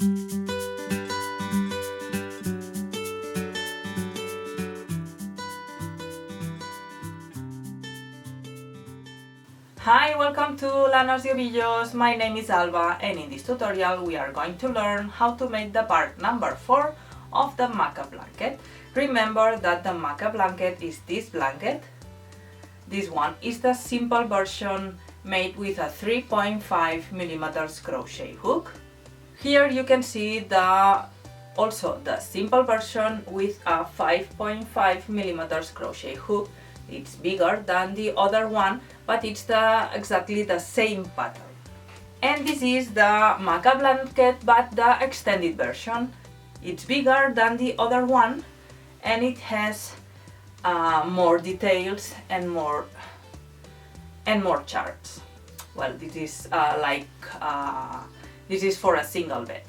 Hi, welcome to Lanas y Ovillos. My name is Alba, and in this tutorial we are going to learn how to make the part number 4 of the MAKA blanket. Remember that the MAKA blanket is this blanket. This one is the simple version made with a 3.5mm crochet hook. Here you can see also the simple version with a 5.5mm crochet hook. It's bigger than the other one, but it's exactly the same pattern. And this is the MAKA blanket, but the extended version. It's bigger than the other one, and it has more details and more charts. Well, this is this is for a single bed.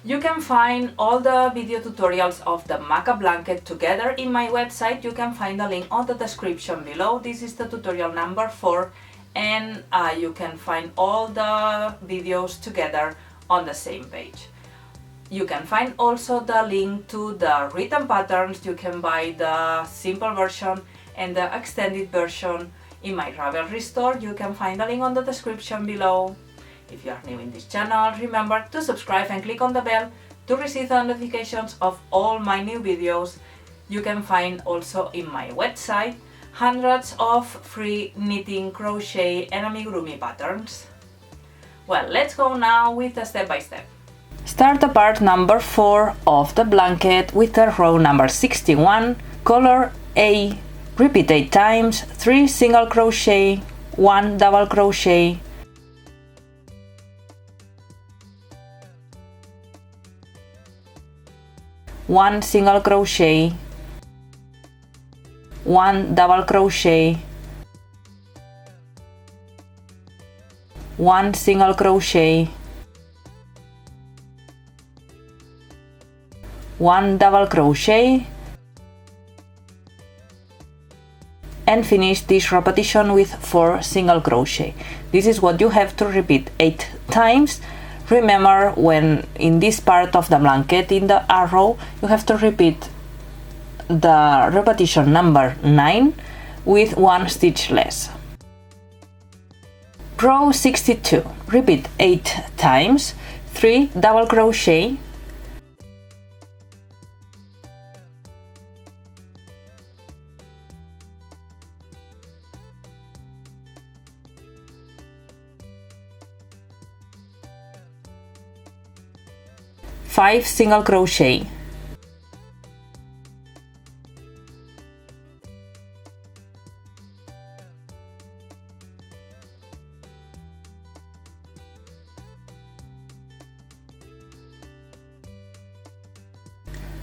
You can find all the video tutorials of the MAKA blanket together in my website. You can find the link on the description below. This is the tutorial number 4, and you can find all the videos together on the same page. You can find also the link to the written patterns. You can buy the simple version and the extended version in my Ravelry store. You can find the link on the description below. If you are new in this channel, remember to subscribe and click on the bell to receive the notifications of all my new videos. You can find also in my website hundreds of free knitting, crochet and amigurumi patterns. Well, let's go now with the step by step. Start the part number 4 of the blanket with the row number 61, color A, repeat 8 times, 3 single crochet, 1 double crochet, 1 single crochet, 1 double crochet, 1 single crochet, 1 double crochet, and finish this repetition with 4 single crochet. This is what you have to repeat 8 times. Remember, when in this part of the blanket, in the arrow, you have to repeat the repetition number 9 with 1 stitch less. Row 62, repeat 8 times, 3 double crochet, 5 single crochet,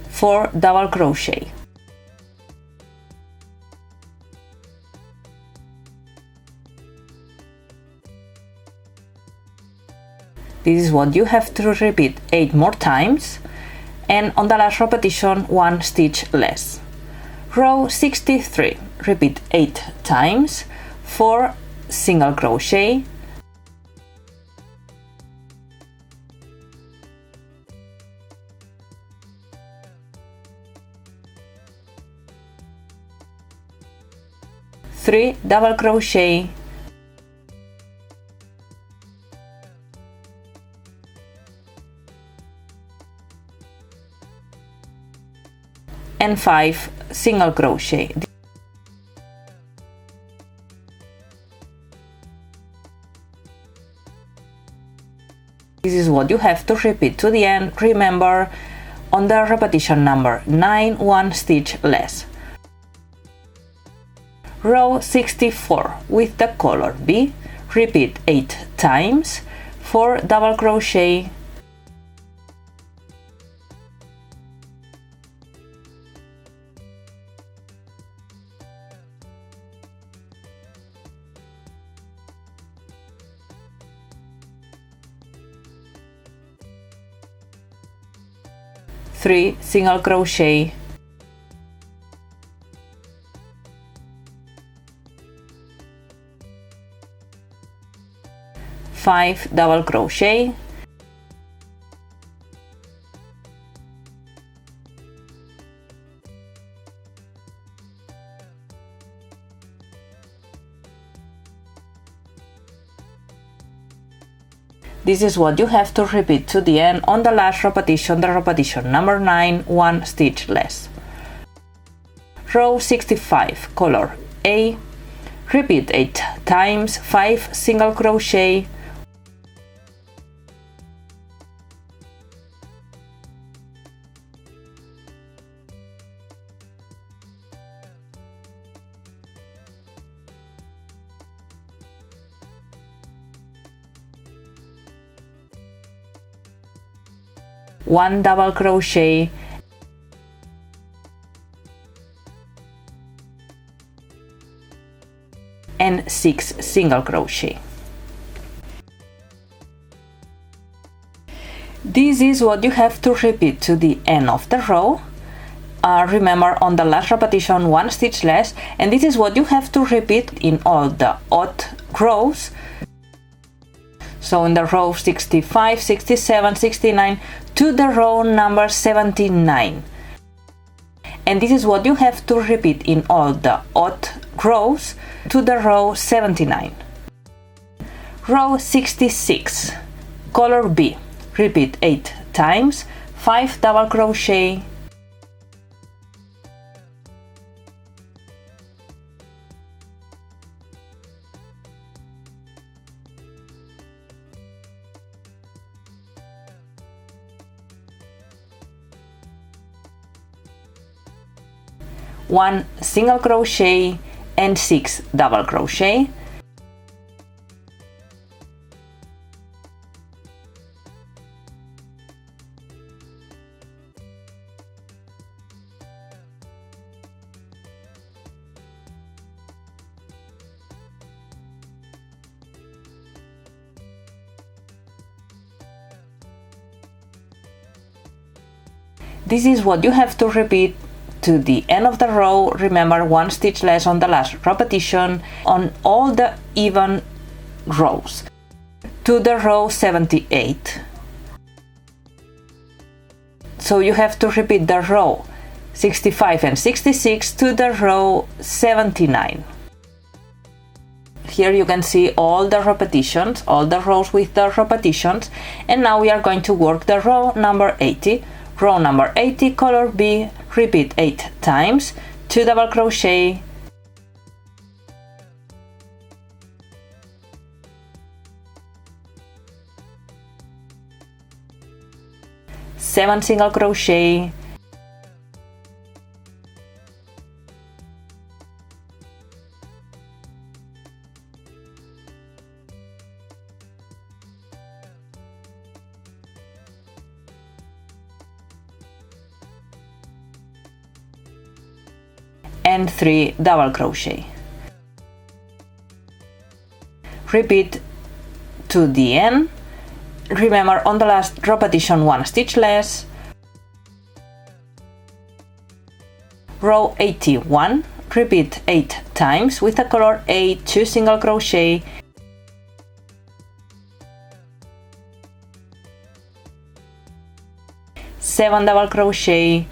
4 double crochet, this is what you have to repeat 8 more times, and on the last repetition 1 stitch less. Row 63, repeat 8 times, 4 single crochet, 3 double crochet, and 5 single crochet. This is what you have to repeat to the end. Remember, on the repetition number 9, 1 stitch less. Row 64 with the color B, repeat 8 times, 4 double crochet, 3 single crochet, 5 double crochet, This is what you have to repeat to the end on the last repetition, the repetition number 9, 1 stitch less. Row 65, color A, repeat 8 times, 5 single crochet, one double crochet, and 6 single crochet. This is what you have to repeat to the end of the row. Remember, on the last repetition 1 stitch less, and this is what you have to repeat in all the odd rows. So in the row 65, 67, 69 to the row number 79. And this is what you have to repeat in all the odd rows to the row 79. Row 66, color B, repeat 8 times, 5 double crochet, one single crochet and 6 double crochet, this is what you have to repeat to the end of the row. Remember, 1 stitch less on the last repetition on all the even rows to the row 78. So you have to repeat the row 65 and 66 to the row 79. Here you can see all the repetitions, all the rows with the repetitions, and now we are going to work the row number 80. Row number 80, color B, repeat 8 times, 2 double crochet, seven single crochet, and 3 double crochet. Repeat to the end. Remember, on the last repetition 1 stitch less. Row 81, repeat 8 times with the color A, 2 single crochet, seven double crochet,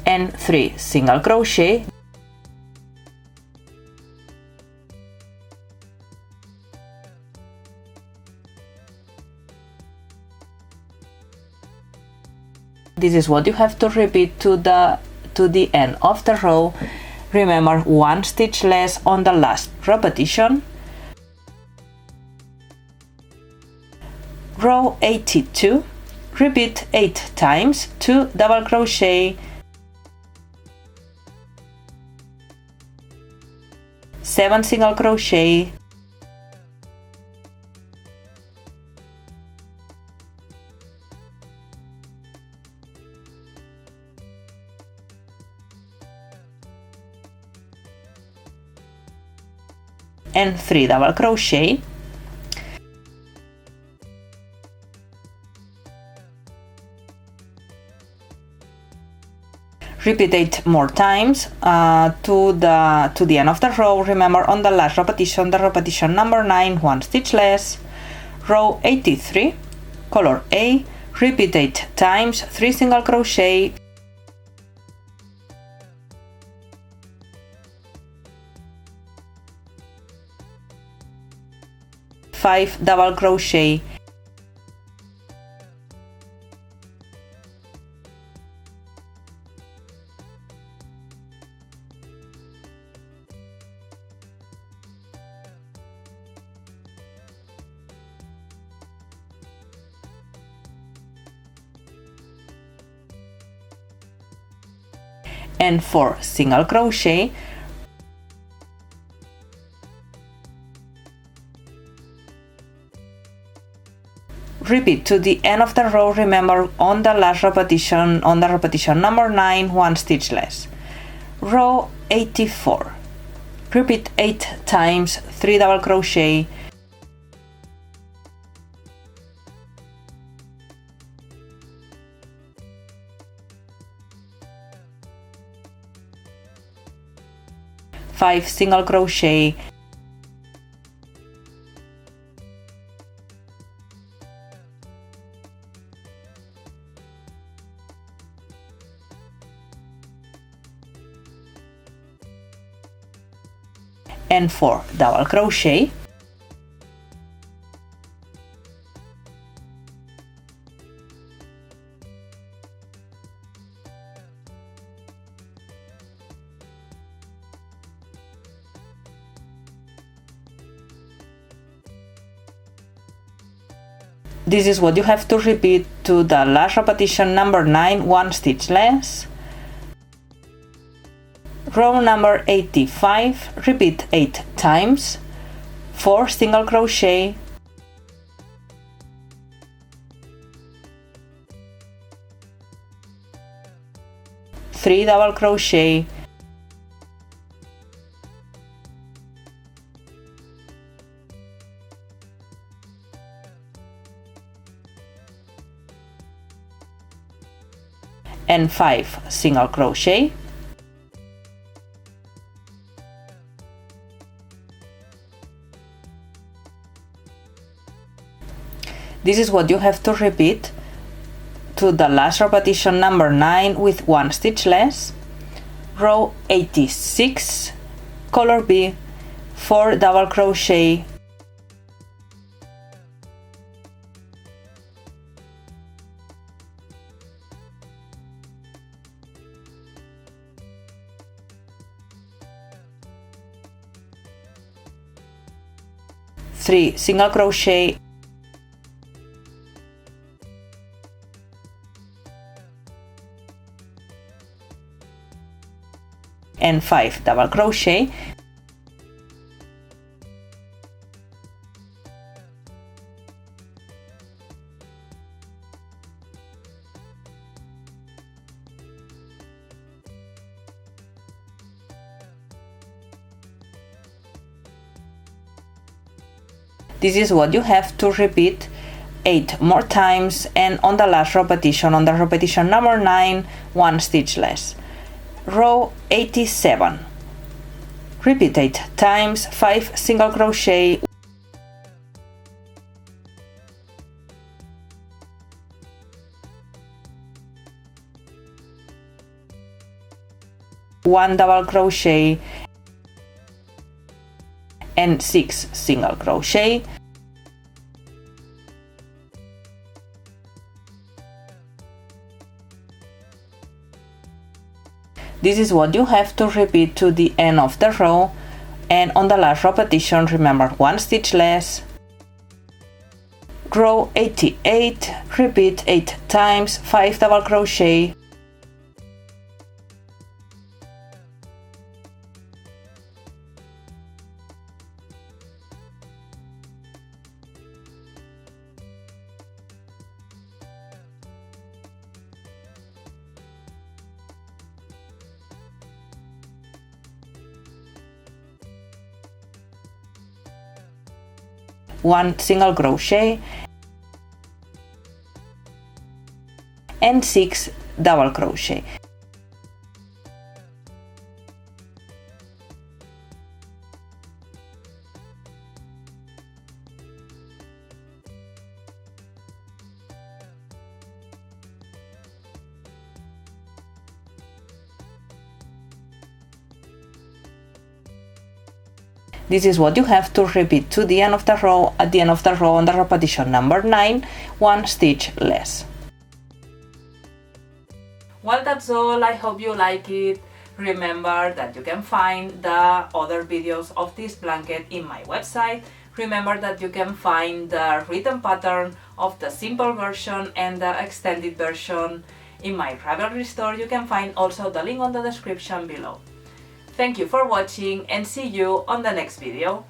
and 3 single crochet, this is what you have to repeat to the end of the row. Remember, 1 stitch less on the last repetition. Row 82, repeat 8 times, 2 double crochet, 7 single crochet, and 3 double crochet. Repeat 8 more times to the end of the row. Remember, on the last repetition, the repetition number 9, 1 stitch less. Row 83, color A, repeat 8 times, 3 single crochet, 5 double crochet, and 4 single crochet. Repeat to the end of the row. Remember, on the last repetition, on the repetition number 9, 1 stitch less. Row 84, repeat 8 times, 3 double crochet, 5 single crochet, and 4 double crochet. This is what you have to repeat to the last repetition number 9, 1 stitch less. Row number 85, repeat 8 times, 4 single crochet, 3 double crochet, and 5 single crochet. This is what you have to repeat to the last repetition number 9 with 1 stitch less. Row 86, color B, 4 double crochet, three single crochet, and 5 double crochet. This is what you have to repeat 8 more times, and on the last repetition, on the repetition number 9, 1 stitch less. Row 87, repeat 8 times, 5 single crochet, one double crochet, and 6 single crochet. This is what you have to repeat to the end of the row, and on the last repetition, remember 1 stitch less. Row 88, repeat 8 times, 5 double crochet, 1 single crochet and 6 double crochet. This is what you have to repeat to the end of the row. At the end of the row, on the repetition number 9, 1 stitch less. Well, that's all. I hope you like it. Remember that you can find the other videos of this blanket in my website. Remember that you can find the written pattern of the simple version and the extended version in my Ravelry store. You can find also the link on the description below. Thank you for watching and see you on the next video.